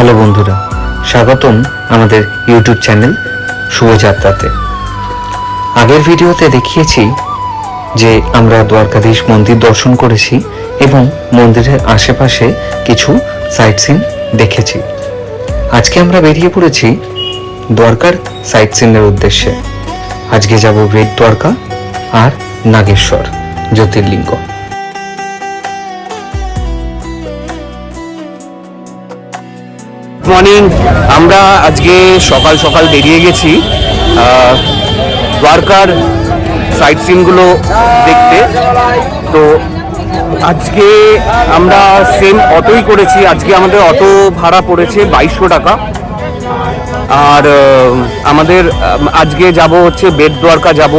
Hello বন্ধুরা, স্বাগতম আমাদের ইউটিউব চ্যানেল শুভযাত্রাতে। আগের ভিডিওতে দেখিয়েছি যে আমরা দ্বারকাধীশ মন্দির দর্শন করেছি এবং মন্দিরের আশেপাশে কিছু সাইট সিন দেখেছি। আজকে আমরা বেরিয়ে পড়েছি দ্বারকার সাইট সিনের উদ্দেশ্যে। আজকে যাব বেট দ্বারকা আর নাগেশ্বর জ্যোতির্লিঙ্গ। মর্নিং, আমরা আজকে সকাল সকাল বেরিয়ে গেছি দ্বারকার সাইট সিনগুলো দেখতে। তো আজকে আমরা সেম অটোই করেছি। আজকে আমাদের অটো ভাড়া পড়েছে 2200 টাকা। আর আমাদের আজকে যাব হচ্ছে বেট দ্বারকা যাব,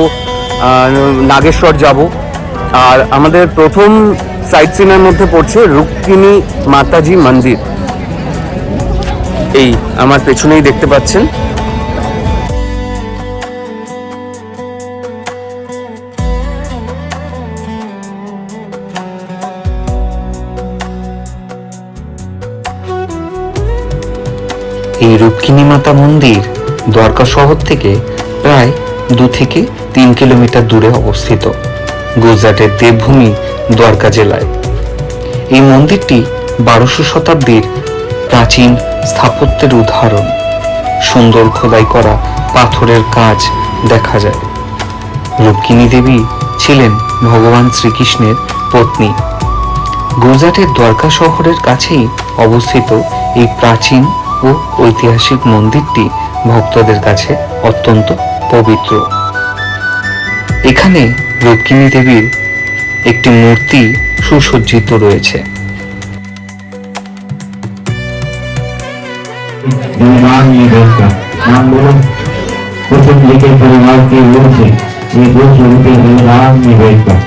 নাগেশ্বর যাব। আর আমাদের প্রথম সাইট সিনের মধ্যে পড়ছে রুক্মিণী মাতাজি মন্দির। এই আমার পেছনেই দেখতে পাচ্ছেন। এই রুক্মিণী মাতা মন্দির দ্বারকা শহর থেকে প্রায় 2 থেকে 3 কিলোমিটার দূরে অবস্থিত, গুজরাটের দেবভূমি দ্বারকা জেলায়। এই মন্দিরটি 1200 শতাব্দীর প্রাচীন স্থাপত্যের উদাহরণ। সুন্দর খোদাই করা পাথরের কাজ দেখা যায়। রুক্মিণী দেবী ছিলেন ভগবান শ্রীকৃষ্ণের পত্নী। গুজরাটের দ্বারকা শহরের কাছেই অবস্থিত এই প্রাচীন ও ঐতিহাসিক মন্দিরটি ভক্তদের কাছে অত্যন্ত পবিত্র। এখানে রুক্মিণী দেবীর একটি মূর্তি সুসজ্জিত রয়েছে। परिवार में बैठकर नाम बोलो। कुछ लेके परिवार की ओर से ये 200 रुपये परिवार में बैठकर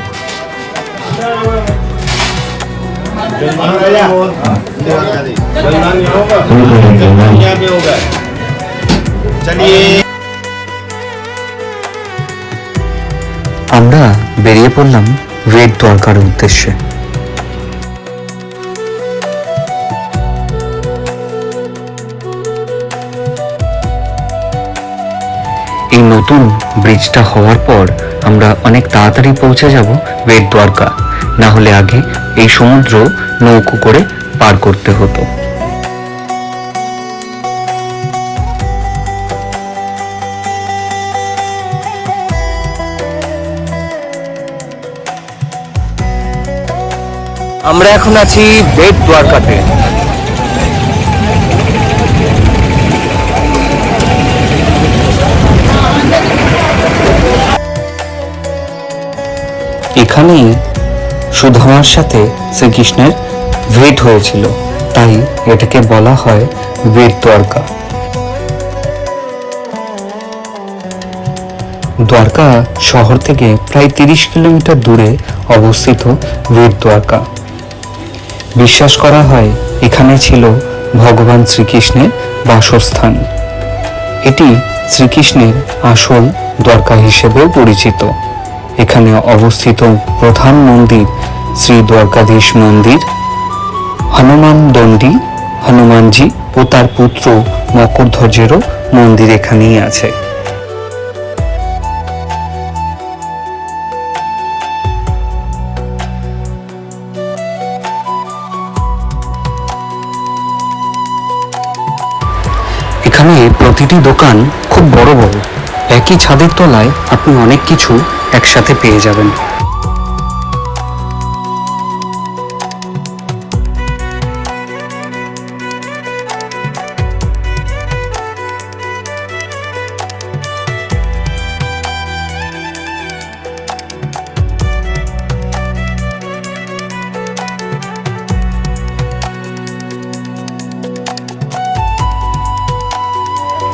আমরা বেরিয়ে পড়লাম বেট দ্বারকার উদ্দেশ্যে। এই নতুন ব্রিজটা হওয়ার পর আমরা অনেক তাড়াতাড়ি পৌঁছে যাব বেট দ্বারকা, না হলে আগে এই সমুদ্র নৌকো করে পার করতে হতো। আমরা এখন আছি বেট দ্বারকাতে। এখানেই সুদামার সাথে শ্রীকৃষ্ণের ভেট হয়েছিল, তাই এটাকে বলা হয় বেট দ্বারকা। দ্বারকা শহর থেকে প্রায় 30 কিলোমিটার দূরে অবস্থিত বেট দ্বারকা। বিশ্বাস করা হয় এখানে ছিল ভগবান শ্রীকৃষ্ণের বাসস্থান। এটি শ্রীকৃষ্ণের আসল দ্বারকা হিসেবেও পরিচিত। এখানে অবস্থিত প্রধান মন্দির শ্রী দ্বারকাধীশ মন্দির, হনুমান দণ্ডী হনুমানজি ও তার পুত্র মকরধ্বজেরও মন্দির এখানেই আছে। এখানে প্রতিটি দোকান খুব বড় বড়। একই ছাদের তলায় আপনি অনেক কিছু একসাথে পেয়ে যাবেন।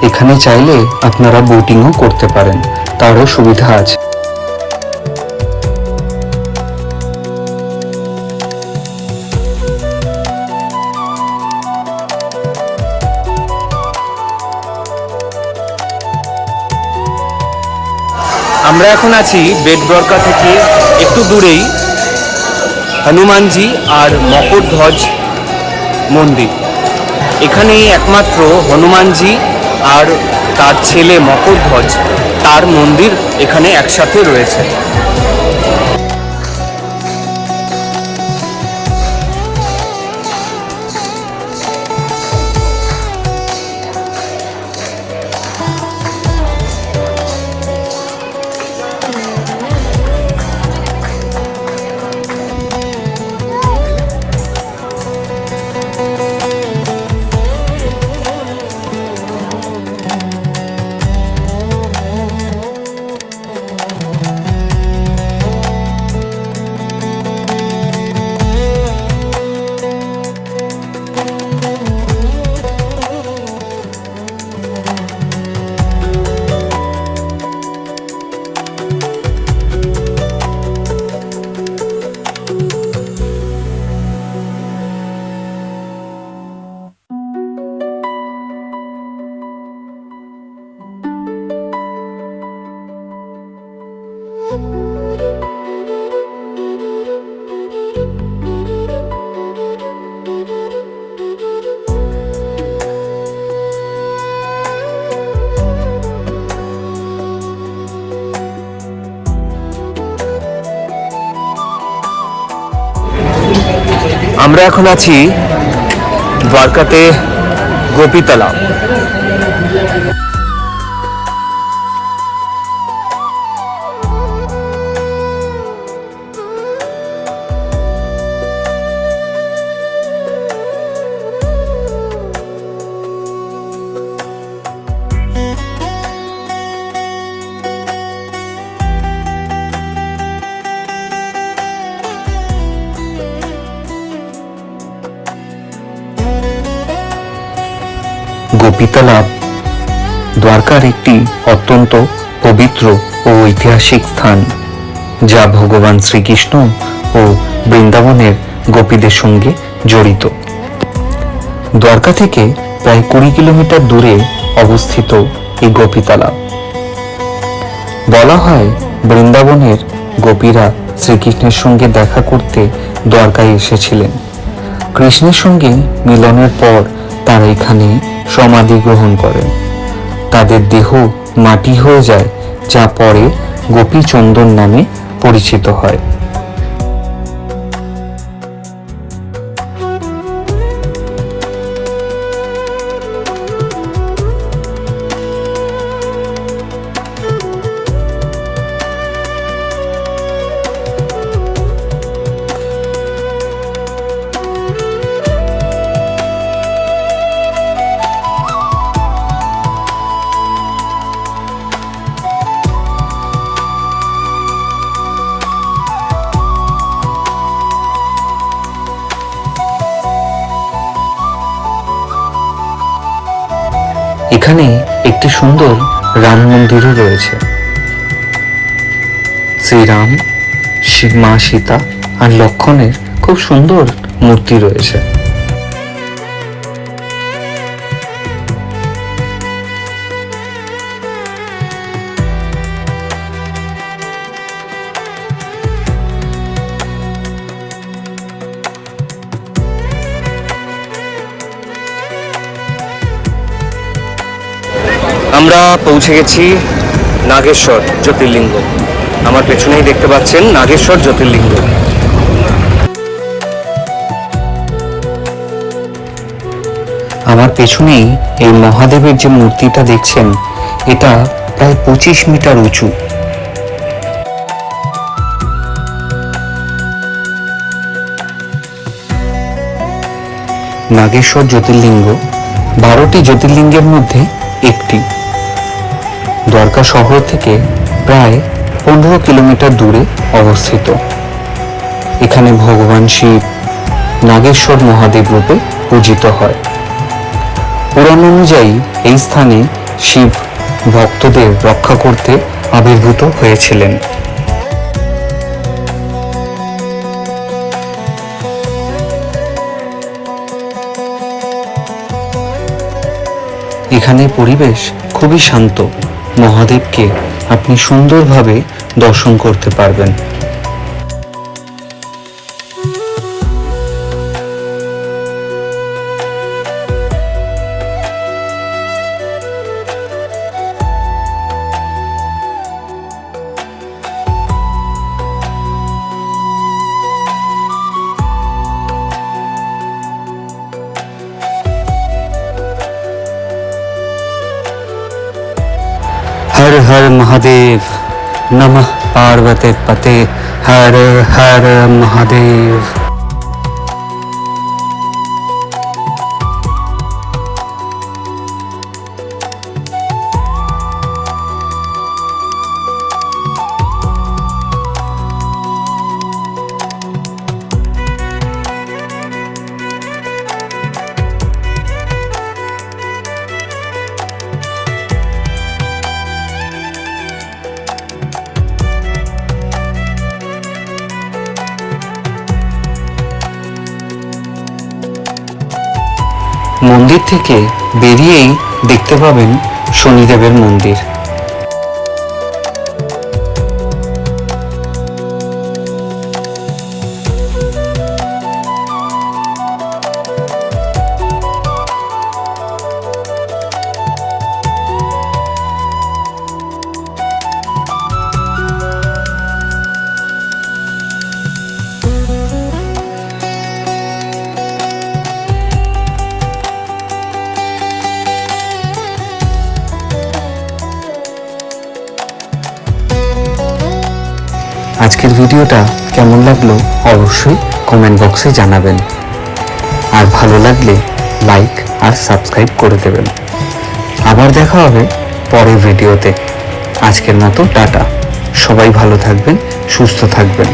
এখানে চাইলে আপনারা বোটিংও করতে পারেন, তারও সুবিধা আছে। আমরা এখন আছি বেট দ্বারকা থেকে একটু দূরেই হনুমানজি আর মকরধ্বজ মন্দির। এখানেই একমাত্র হনুমানজি আর তার ছেলে মকরধ্বজ তার মন্দির এখানে একসাথে রয়েছে। আমরা এখন আছি দ্বারকাতে গোপীতলা। গোপীতলা দ্বারকার একটি অত্যন্ত পবিত্র ও ঐতিহাসিক স্থান, যা ভগবান শ্রীকৃষ্ণ ও বৃন্দাবনের গোপীদের সঙ্গে জড়িত। দ্বারকা থেকে প্রায় 20 কিলোমিটার দূরে অবস্থিত এই গোপীতলা। বলা হয় বৃন্দাবনের গোপীরা শ্রীকৃষ্ণের সঙ্গে দেখা করতে দ্বারকায় এসেছিলেন। কৃষ্ণের সঙ্গে মিলনের পর তারা এখানে সমাধি গ্রহণ করেন। তাদের দেহ মাটি হয়ে যায়, যা পরে গোপীচন্দন নামে পরিচিত হয়। এখানে একটি সুন্দর রাম মন্দিরও রয়েছে। শ্রীরাম, মা সীতা আর লক্ষ্মণের খুব সুন্দর মূর্তি রয়েছে। আমরা পৌঁছে গেছি নাগেশ্বর জ্যোতির্লিঙ্গ। আমার পেছনেই দেখতে পাচ্ছেন নাগেশ্বর জ্যোতির্লিঙ্গ। আমার পেছনেই এই মহাদেবের যে মূর্তিটা দেখছেন, এটা প্রায় 25 মিটার উঁচু। নাগেশ্বর জ্যোতির্লিঙ্গ 12টি জ্যোতির্লিঙ্গের মধ্যে একটি। দ্বারকা শহর থেকে প্রায় 15 কিলোমিটার দূরে অবস্থিত। এখানে ভগবান শিব নাগেশ্বর মহাদেব রূপে পূজিত হয়। পুরাণ অনুযায়ী এই স্থানে শিব ভক্তদের রক্ষা করতে আবির্ভূত হয়েছিলেন। এখানে পরিবেশ খুবই শান্ত। মহাদেবকে আপনি সুন্দরভাবে দর্শন করতে পারবেন। हर महादेव, नमः पार्वती पते, हर हर महादेव। মন্দির থেকে বেরিয়েই দেখতে পাবেন শনিদেবের মন্দির। আজকের ভিডিওটা কেমন লাগলো অবশ্যই কমেন্ট বক্সে জানাবেন, আর ভালো লাগলে লাইক আর সাবস্ক্রাইব করে দেবেন। আবার দেখা হবে পরের ভিডিওতে। আজকের মতো টাটা। সবাই ভালো থাকবেন, সুস্থ থাকবেন।